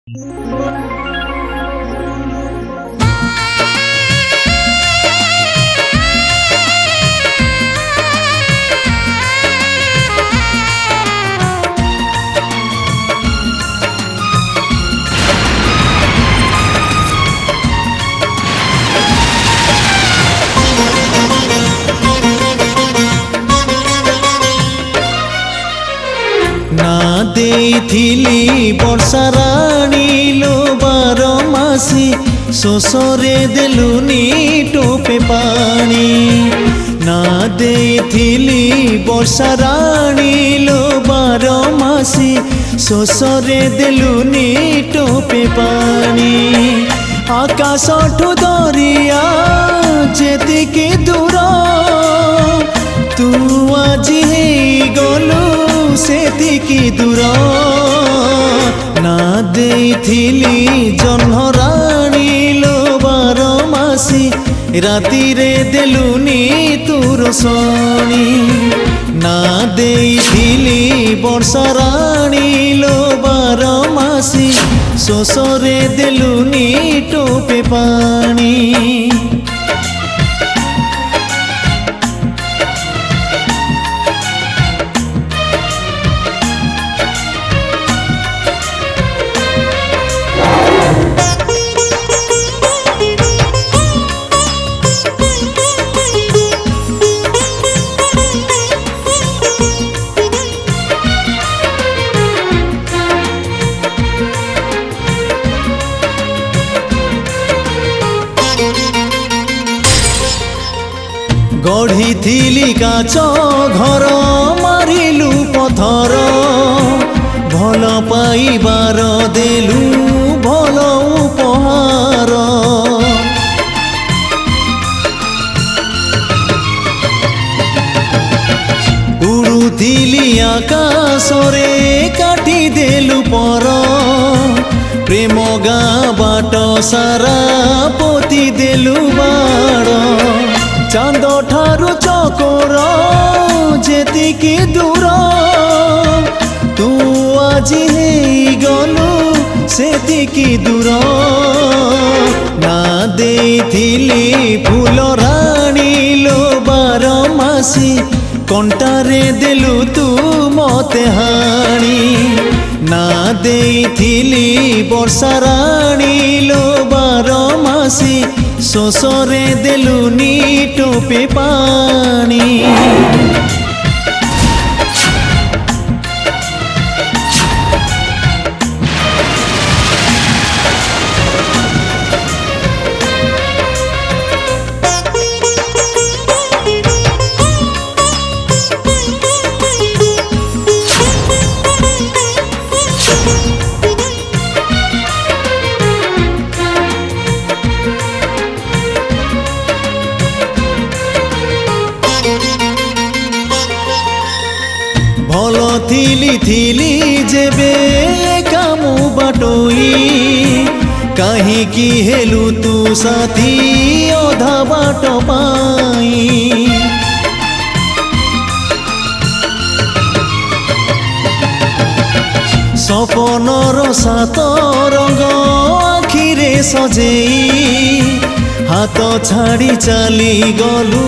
ना देइथिली वर्षा राणी लो बारो मासी शोषरे देलुनी टोपे पानी। ना देइथिली वर्षा राणी लो बारो मासी शोषरे देलुनी टोपे पानी। आकाशठु दरिया जेतिकी दूर तू आजी गलु सेतिकी दूर। ना देइथिली जह्न राणी लो बारो मासी राति रे देलुनी तोर शणी। ना देइथिली वर्षा राणी लो बारो मासी शोषरे देलुनी टोपे पानी। गढ़ी काच घर मारिलु पथर भल पाइबार देलु भल उपहार। उड़ुथिली आकाशरे काटी देलु पर प्रेम गाँ बाट सारा पोती देलु बाड़। चांद ठारू चकोर जेतिकी दूर तू आजी गलु सेतिकी दूर। ना देइथिली फूल राणी लो बारो मासी कंटारे देलु तू मते हाणी। ना देइथिली वर्षा राणी लो बारो मासी शोषरे देलुनी टोपे पानी। भल थिली जेबे कामु बाटोई कहीं हेलु तू साथी अधा बाट पाई। सपनर सात रंग आखिरे सजेई हाथ छाड़ी चली गलु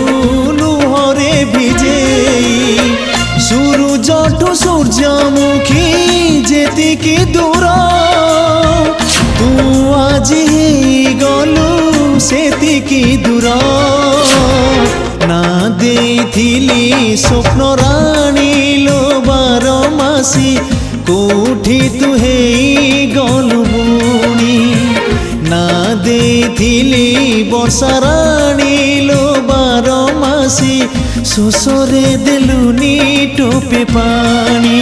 लुहरे भिजेई। सूरजठु सूर्यमुखी जेतिकी दूर तू आजी गलु सेतिकी दूर। ना देइथिली स्वप्न राणी लो बारो मासी कोठी तू गलु बुणी। ना देइथिली वर्षा राणी लो बारो मासी शोषरे देलुनी टोपे पानी।